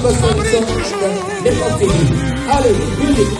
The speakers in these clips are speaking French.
Gospel song and let's continue. Hallelujah. Music.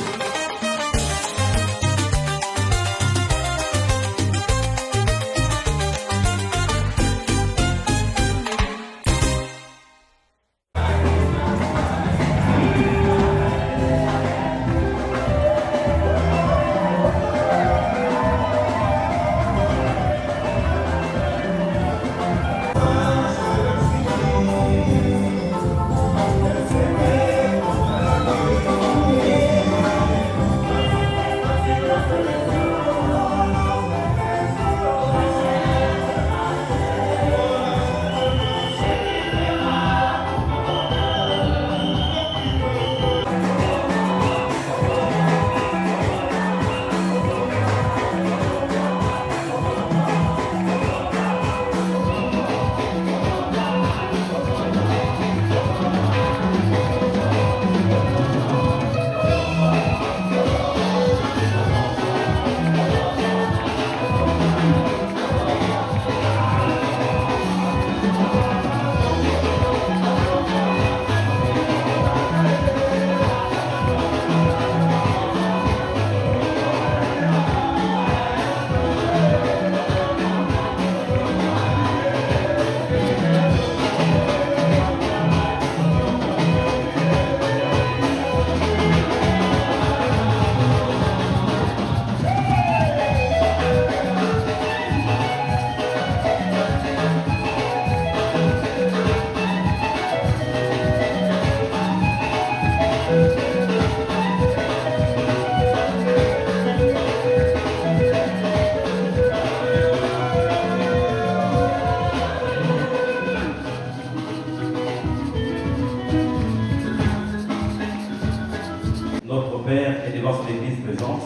Notre Père est devant son Église présente.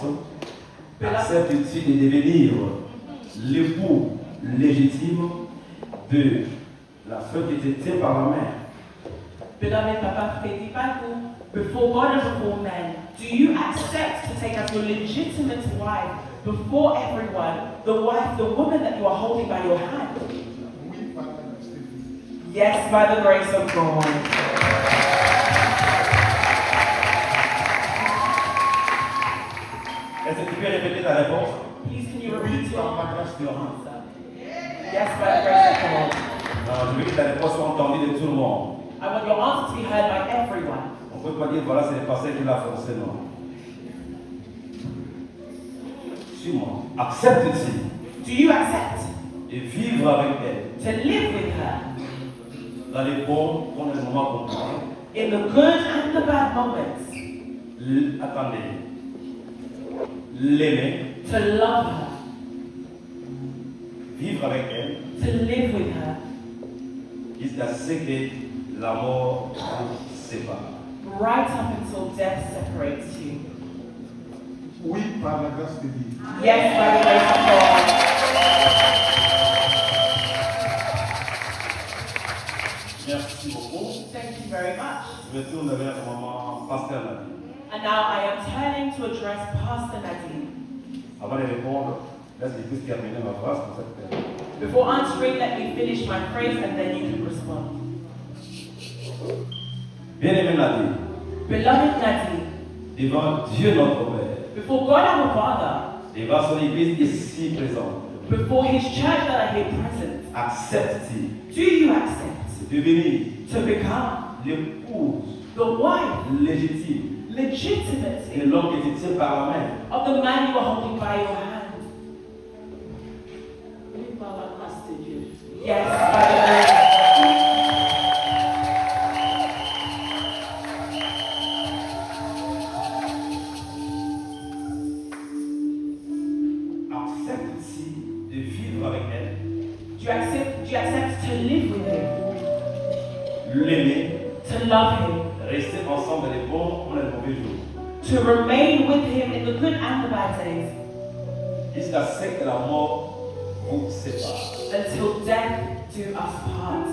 Accepte-t-il de devenir l'époux légitime de la femme qui était par la mère? Beloved Papa Freddy Paku, before God and before man, do you accept to take as your legitimate wife before everyone, the woman that you are holding by your hand? Yes, by the grace of God. Est-ce que tu peux répéter ta réponse? Please, can you repeat your answer? Yes, by the grace of God. Non, je veux que ta réponse soit entendue de tout le monde. I want your answer to be heard by everyone. On ne peut pas dire voilà, c'est le pasteur qui l'a forcé, non. Suis-moi. Accepte-t-il Do you accept de vivre avec elle to live with her dans les bons comme les moments compliqués? in the good and the bad moments? Attendez. L'aimer, To love her, vivre avec elle, to live with her, jusqu'à ce que la mort vous sépare. right up until death separates you. Oui, par la grâce de Dieu. Yes, by the grace of God. Merci beaucoup. Thank you very much. Je me tourne vers maman Pasteur Nadine. And now I am turning to address Pastor Nadine. Avant de répondre, laisse-moi juste terminer ma phrase pour cette période. Before answering, let me finish my phrase and then you can respond. Bien-aimé Nadine, Beloved Nadine, devant Dieu notre Père, before God our Father, devant son Église ici présente, before His church that are here present, accepte-t-il do you accept de devenir to become l'épouse the wife, légitime legitimately, de l'homme qui te tient par la main? of the man you are holding by your hand? Yes, by the grace of Accepte-t-il de vivre avec elle, Do you accept to live with him, l'aimer, to love him, rester ensemble dans les bons comme les mauvais jours, to remain with him in the good and the bad days, jusqu'à ce que la mort vous sépare? until death do us part?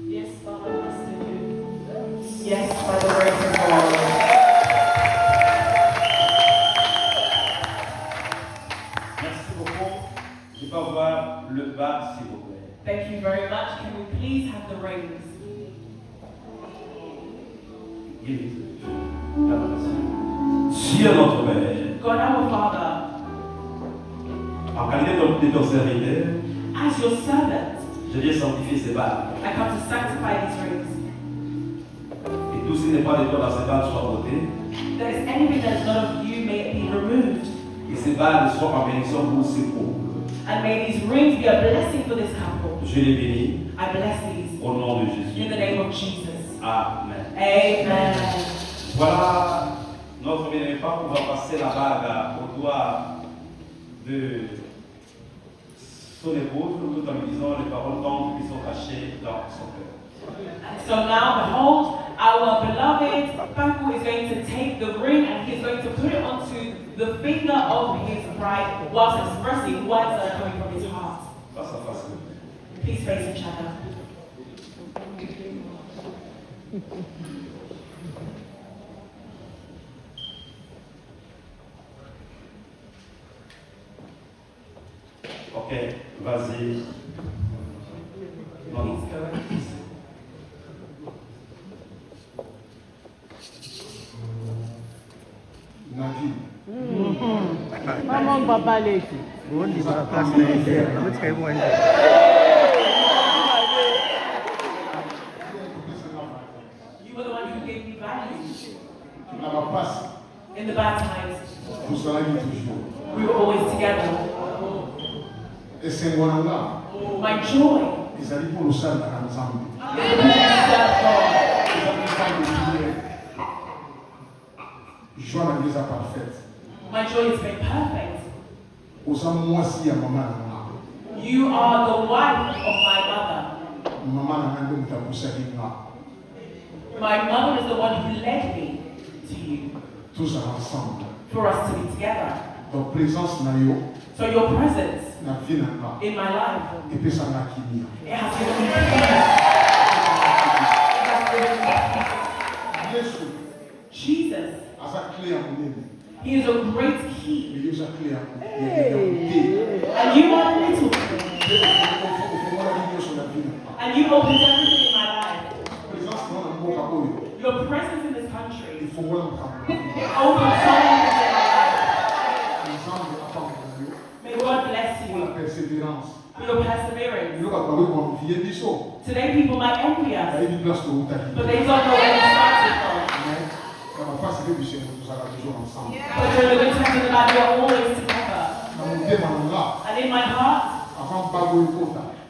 Yes, Father, Master, you. Yes, by the grace of God. Merci beaucoup. Je peux avoir le bas, s'il vous plaît. Thank you very much. Can we please have the rings? Dieu notre Père, God our Father, en qualité de ton serviteur, as your servant, je viens sanctifier ces balles. I come to sanctify these rings. Et tout ce qui n'est pas de toi dans ces balles soit ôté. That is anything that is not of you may it be removed. Et ces balles soient en bénédiction pour ces couple. And may these rings be a blessing for this couple. Je les bénis I bless these au nom de in Jésus. the name of Jesus. Amen. Amen. Voilà, notre bien-aimé pape va passer la bague au doigt de son épouse tout en lui disant les paroles tendres qui sont cachées dans son cœur. And so now, behold, our beloved Paku is going to take the ring and he's going to put it onto the finger of his bride whilst expressing words that are coming from his heart. Face à face. Please face each other. Ok, vas-y. Non, non. Please go ahead. Nadine, Maman, papa, lady. vous êtes You were the one who gave me value dans ma passe, in the bad times. vous serez toujours. We were always together. Et c'est moi là, My joy ils allaient pour le salle ensemble. is to serve God. Joie la l'église parfaite. My joy is made perfect. Aux hommes, moi aussi, à maman. You are the wife of my mother. Maman n'a même pas poussé à moi. My mother is the one who led me to you Tous ensemble. for us to be together. Donc, présence n'a eu, So your presence n'a vie n'a pas. in my life, Et puis, ça n'a qui n'y it has given me peace. It has given me Jésus, peace. Jesus, à sa clé à mon aimé. he is a great key. Il y a sa clé à mon aimé. And you are a little key. And you opened everything in my life. Your presence in this country, it opens so many things in my life. May God bless you for your perseverance. Today people might envy us, but they don't know where we started from. But during the good times in the bad, we are always together. And in my heart,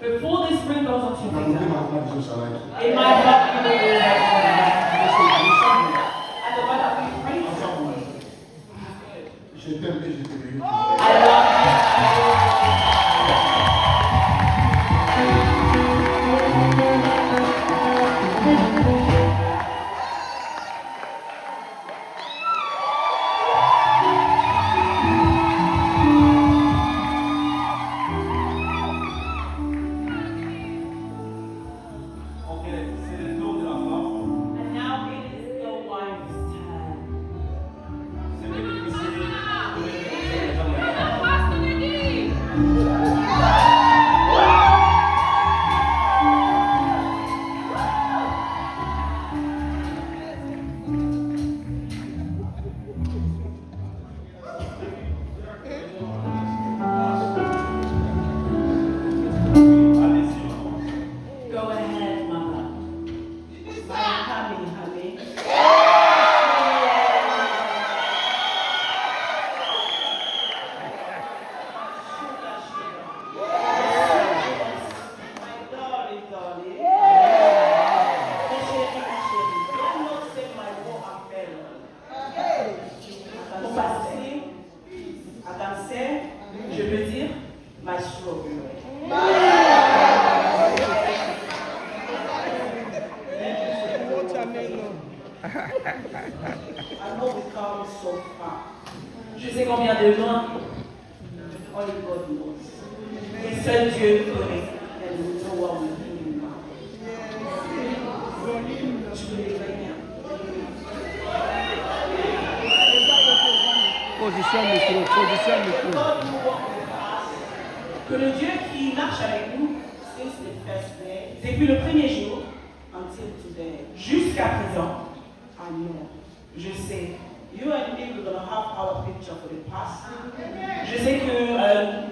before this ring goes on to your finger, in my heart you will be there. And the one that we pray for, Je t'aime et je te bénis. I love Ok, c'est le tour de la femme. And now it is the wife's turn. C'est le difficile. Allez-y, maman. Go ahead, mother. My honey. Pour passer à danser, je peux dire my strawberry. I know we come so far. Je sais combien de loin. Only God knows. Et seul Dieu connaît. And we know what we're doing now. Je voulais venir. Position micro. God who walked with us. Que le Dieu qui marche avec nous since the first day, depuis le premier jour until today, jusqu'à présent, I know. Je sais. You and me, we're going to have our picture for the past. Je sais que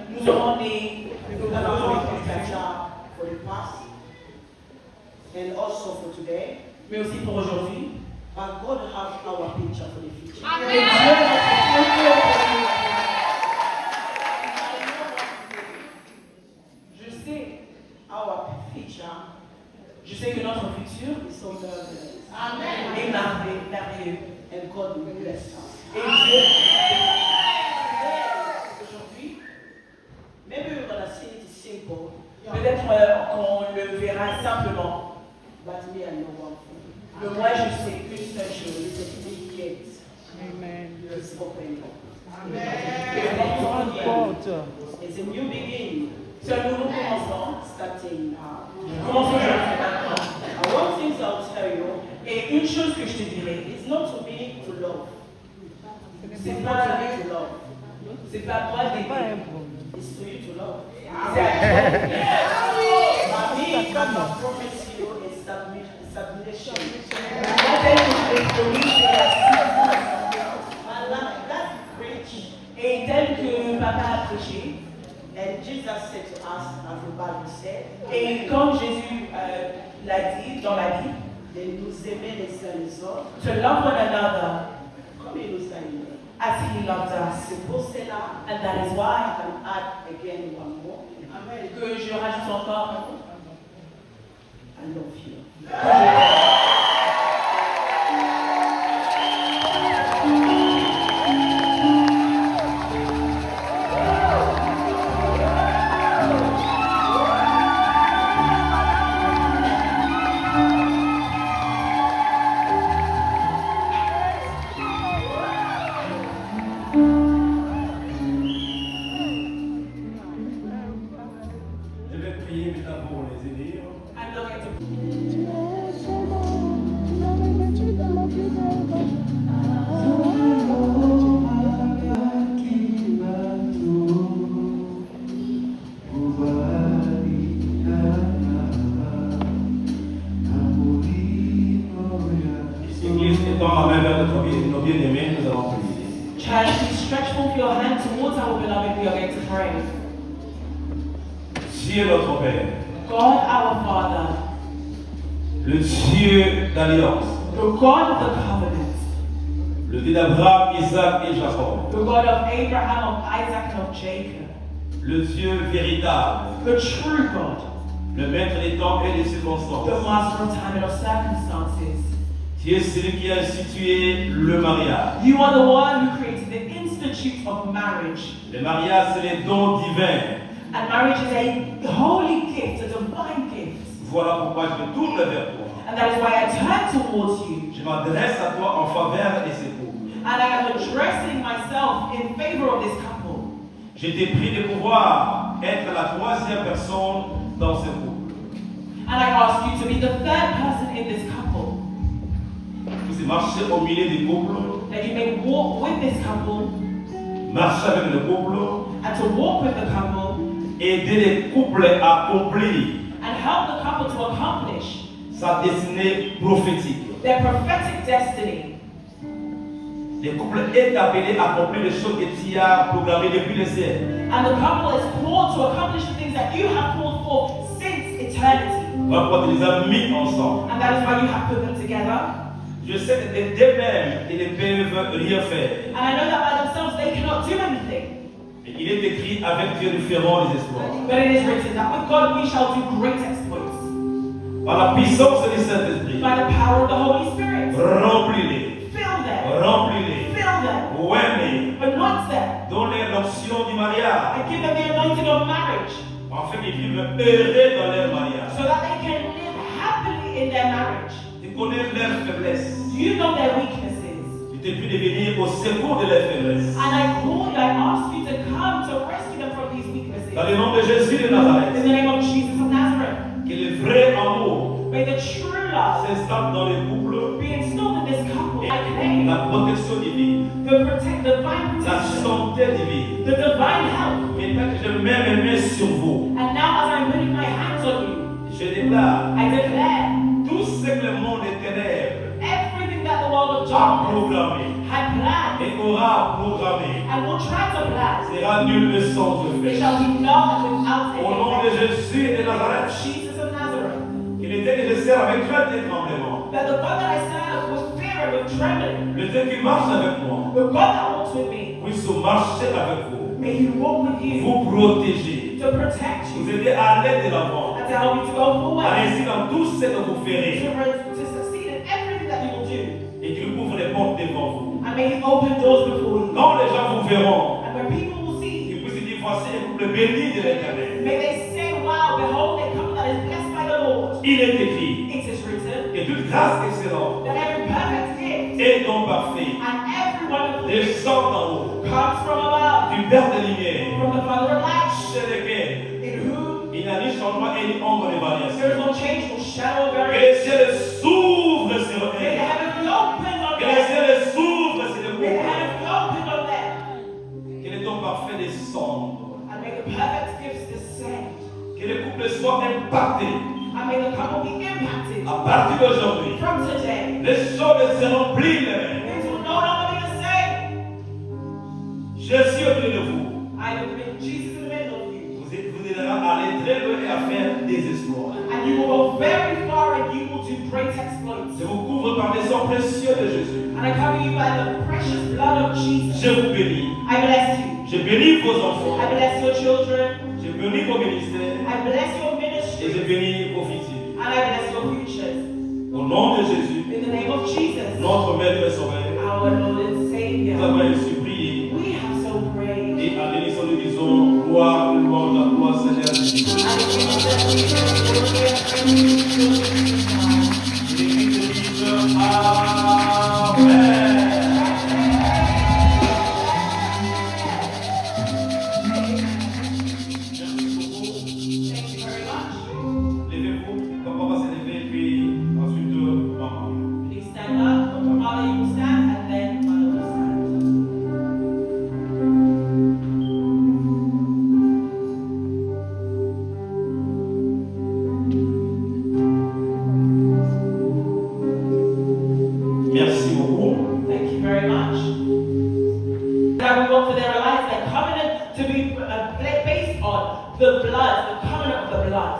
nous aurons des picture for the past and also for today. Mais aussi pour aujourd'hui. But God have our picture for the future. Amen. Et Dieu a notre futur pour nous. Je sais our future. Je sais que notre futur is so marvelous. Amen. Est merveilleux. And God will bless us. Et Dieu, Aujourd'hui, maybe we're going to see it simple, peut-être qu'on le verra simplement. but me I know one thing. Mais moi, je sais qu'une seule chose. It's a big gate. Amen. It's open. Porte. It's a new beginning. C'est un nouveau commencement. Starting now. Commençons aujourd'hui maintenant. And one thing I'll tell you, Et une chose que je te dirais, it's not to me to love. c'est It's not to pas, me to love. c'est pas moi Pas un d'aider. problème. It's to you to love. C'est à But me cannot promise you a submission. moi d'elle que je vais promis, c'est la And like that preach, Et tel que papa a prêché, and Jesus said to us, as the Bible said, et comme Jésus l'a dit dans la Bible, de nous aimer les uns les autres, to love one another comme il nous a aimés. as he loved us. C'est pour cela, And that is I why can add again one more. que je rajoute encore I love you. Je vais prier maintenant pour les aider. I'm not going to Église, étends la main vers nos bien-aimés, nous allons prier. Church, please stretch forth your hand towards our beloved. We are going to pray. Dieu notre Père, God, our Father, le Dieu d'alliance, the God of the covenant, le Dieu d'Abraham, Isaac et Jacob, the God of Abraham, of Isaac, and of Jacob, le Dieu véritable, the true God, le maître des temps et des circonstances. the master of time and of circumstances. Tu es celui qui a institué le mariage. You are the one who created the institute of marriage. Le mariage, c'est les dons divins. And marriage is a holy gift, a divine gift. Voilà pourquoi je me tourne vers toi. And that is why I turn towards you. Je m'adresse à toi en faveur de ces couples. And I am addressing myself in favor of this couple. Je t'ai pris de pouvoir être la troisième personne dans ce couple. And I ask you to be the third person in this couple. Vous marchez au milieu du couple, That you may walk with this couple marcher avec le couple, and to walk with the couple aider les couples à accomplir and help the couple to accomplish sa destinée prophétique. their prophetic destiny. Le couple est appelé à accomplir les choses que tu as programmées depuis le ciel. And the couple is called to accomplish the things that you have called for since eternity. Voilà pourquoi tu les as mis ensemble. And that is why you have put them together. Je sais que d'eux-mêmes, ils ne peuvent rien faire. And I know that by themselves they cannot do anything. Et il est écrit avec Dieu nous ferons les espoirs. But it is written that with God we shall do great exploits. Par la puissance du Saint-Esprit, By the power of the Holy Spirit. remplis-les, Fill them. remplis-les, Fill them. ouais-les, Anoint them. donne-les l'onction du mariage, And give them the anointing of marriage. afin qu'ils vivent heureux dans leur mariage. So that they can live happily in their marriage. Tu connais leurs faiblesses. Do you know their weaknesses? Tu t'es pu devenir au secours de leurs faiblesses. And I call you, I ask you to come to rescue them from these weaknesses. Dans le nom de Jésus de In the Nazareth, name of Jesus of Nazareth. que le vrai amour May the true love s'installe dans les couples be installed in this couple. I et claim la protection divine, the divine la protection, santé divine. the divine help. Maintenant que je mets mes mains sur vous, And now as I'm putting my hands on you, je déclare I declare tout ce que le monde est ténèbres everything that the world a programmé had planned et aura programmé and will try to plan, sera nul sans it effet. shall be null and without Au nom any de effect. Jésus de Nazareth, Jesus of Nazareth, il était nécessaire avec crainte et tremblement. that the God that I serve with fear and with trembling, Le Dieu qui marche avec moi, the God that walks with me, puisse marcher avec vous, may He walk with you vous protéger, to protect vous you aider à aller de l'avant, and to help you to go à forward, réussir dans tout ce que vous ferez, to succeed in everything that you will do. et qu'il ouvre les portes devant vous. And may He open doors before you. Quand les gens vous verront, And when people will see, ils puissent dire voici un couple béni de l'Éternel. may they say, wow, behold, a couple that is blessed by the Lord. Il est écrit, It is written et toute grâce excellente that every perfect gift et don parfait and every wonderful gift descend d'en haut, comes from above, du Père de lumière, from the Father of lights, chez lequel in whom il n'y a ni changement et ni ombre de there is variation. no change or shadow of Que variation. les cieux s'ouvrent sur May the eux. heavens be opened on Que les them. cieux s'ouvrent sur le May the couple. heavens be opened on them. Que les dons parfaits descendent. And may the perfect gifts descend. Que les couples soient impactés. And may the couple be impacted À partir d'aujourd'hui, from today. les choses ne seront plus les mêmes. Things will no longer be the same. Je suis au milieu de vous. I will be Jesus in the middle of you. Vous aiderez à aller très loin et à faire des exploits. And you will go very far and you will do great exploits. Je vous couvre par le sang précieux de Jésus. And I cover you by the precious blood of Jesus. Je vous bénis. I bless you. Je bénis vos enfants. I bless your children. Je bénis vos ministères. I bless your Et je ministry. bénis vos futurs. And I bless your futures. Au nom de Jésus, In the name of Jesus, notre Maître et Sauveur, our Lord and nous Savior, avons ainsi prié. we have so prayed. Et en bénissant, nous disons gloire, louange, la gloire, Seigneur Jésus. And it is that we can glory and praise to your name. L'Église dise Amen. Thank you very much. Levez-vous, papa va se lever, puis ensuite maman. Please stand up. Father, you will stand, and then Mother will stand. Merci beaucoup. Thank you very much. Now we want for their lives their covenant to be based on the blood, the covenant of the blood.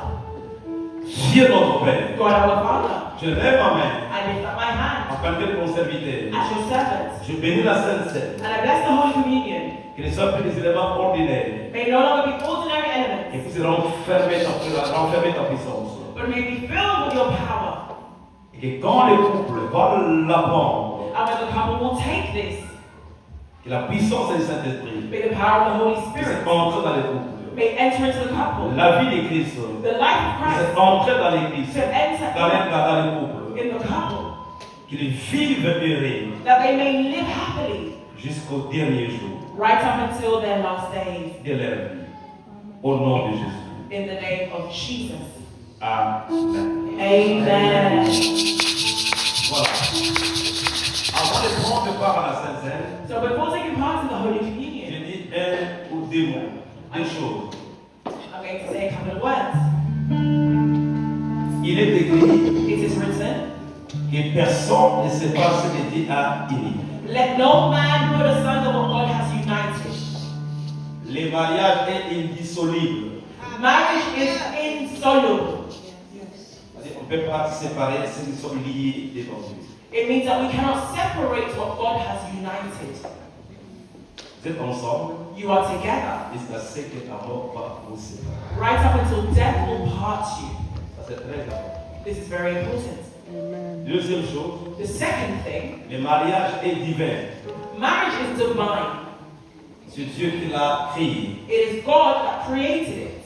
Dieu notre Père, God our Father, je lève ma main I lift up my hand en tant que mon serviteur. as your servant, Je bénis la Sainte Seine, and I bless the Holy Communion. qu'il ne soit plus des éléments ordinaires, May no longer be ordinary et elements, qu'ils seront renfermés ta puissance. but may be filled with your power. Et que quand les couples vont l'apprendre, And when the couple will take this, que la puissance du Saint-Esprit may the power of the Holy puisse Spirit entrer dans les couples. may enter into the couple. La vie de Christ The life of puisse Christ entrer dans l'Église, to enter dans les couples. in the couple, Qu'ils vivent heureux that they may live happily jusqu'au dernier jour right up until their last days. de leur vie. Au nom de Jésus. In the name of Jesus. Amen. Amen. Voilà. Avant de prendre part à la Sainte Seine, So before taking part in the Holy j'ai Communion, dit un ou deux mots, deux choses. I'm going to say a couple of words. Il est écrit It is written, que personne ne sépare ce que Dieu a uni. let no man put asunder what God has united. Le mariage est indissoluble. Marriage is insoluble. C'est-à-dire, on ne peut pas séparer ceux qui sont liés devant Dieu. It means that we cannot separate what God has united. Vous êtes ensemble You are together jusqu'à ce que la mort va vous séparer. right up until death will part you. Ça, c'est très important. This is very important. Deuxième chose, The second thing, le mariage est divin. marriage is divine. C'est Dieu qui l'a créé. It is God that created it.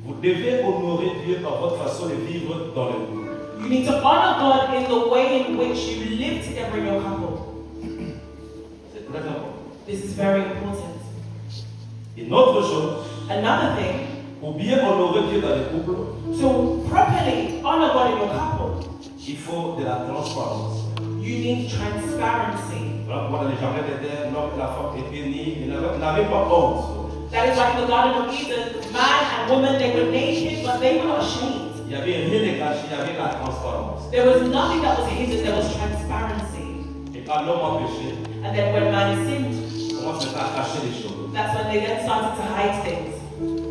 Vous devez honorer Dieu par votre façon de vivre dans le couple. You need to honor God in the way in which you live together in your couple. C'est très important. This is very important. Une autre chose, Another thing, pour bien honorer Dieu dans le couple, to properly honor God in your couple, il faut de la transparence. you need transparency. Voilà pourquoi dans les jardins d'Éden, l'homme et la femme étaient nus, ils n'avaient pas honte. That is why in the Garden of Eden, man and woman, they were naked, but they were not ashamed. Il n'y avait rien de caché, il y avait la transparence. There was nothing that was hidden, there was transparency. Et quand l'homme a péché, And then when man sinned, on commence maintenant à cacher les choses. that's when they then started to hide things.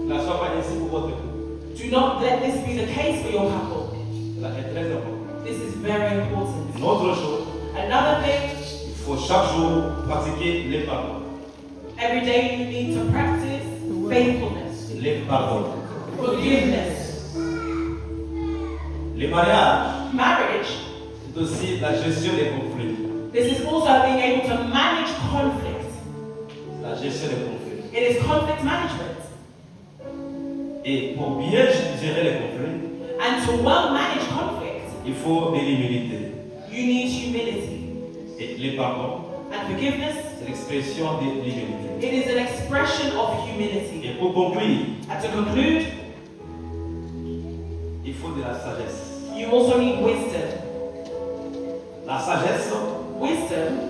La soit pas ainsi pour votre couple. Do not let this be the case for your couple. Ça est très important. This is very important. Une autre chose, Another thing, il faut chaque jour pratiquer les pardons. every day you need to practice faithfulness, Les pardons. forgiveness. Les mariages, Marriage, c'est aussi la gestion des conflits. this is also being able to manage conflict. La gestion des conflits. It is conflict management. Et pour bien gérer les conflits, And to well manage conflict, il faut de l'humilité. you need humility. Et les pardons, And forgiveness, c'est l'expression de l'humilité. it is an expression of humility. Et pour conclure, And to conclude, il faut de la sagesse. you also need wisdom. La sagesse, Wisdom,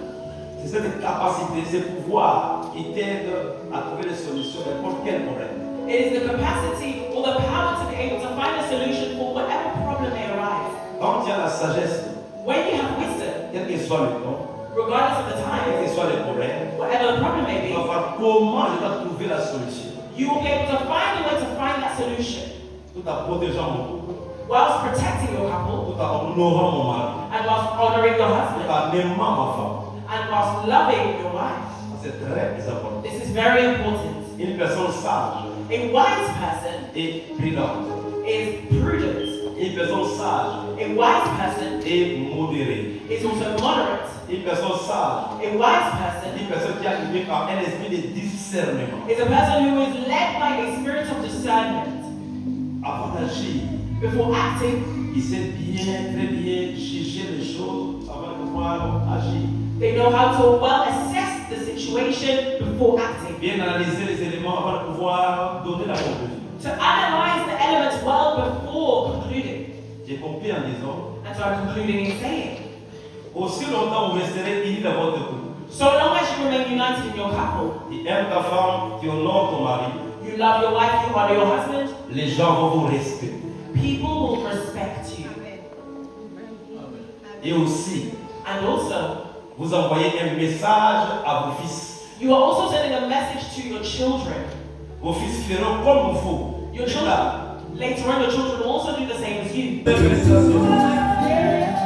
c'est cette capacité, ce pouvoir qui t'aide à trouver des solutions à n'importe quel problème. it is the capacity or the power to be able to find a solution for whatever problem may arise. Quand il y a la sagesse, When you have wisdom, quel que soit le temps, regardless of the quel que time, soit le problème, whatever the problem may tu be, vas voir comment je dois trouver la solution. you will be able to find a way to find that solution Tout en protégeant mon couple, whilst protecting your couple tout en honorant mon mari, and whilst honoring your tout husband en aimant ma femme. and whilst loving your wife. C'est très important. This is very important. Une personne sage A wise person et prudente. is prudent. Une personne sage A wise person et modérée. is also moderate. Une personne sage, A wise person une personne qui est animée par un esprit de discernement. is a person who is led by a spirit of discernment. Avant d'agir, Before acting, il sait bien, très bien juger les choses avant de pouvoir agir. they know how to well assess the situation before acting. Bien analyser les éléments avant de pouvoir donner la conclusion. To analyze the elements well before concluding. J'ai compris en disant, And so I'm concluding in saying, aussi longtemps vous resterez unis dans votre couple. so long as you remain united in your couple, Tu aimes ta femme, tu honores ton mari, you love your wife, you honor your husband, les gens vont vous respecter. people will respect you. Et aussi, And also, vous envoyez un message à vos fils. you are also sending a message to your children. Vos fils feront comme vous. Your children, later on, your children will also do the same as you. Félicitations.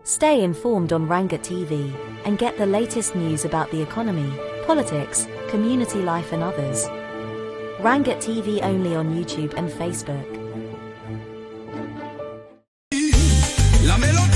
Stay informed on Rangat TV and get the latest news about the economy, politics, community life and others. Rangat TV only on YouTube and Facebook. La mélodie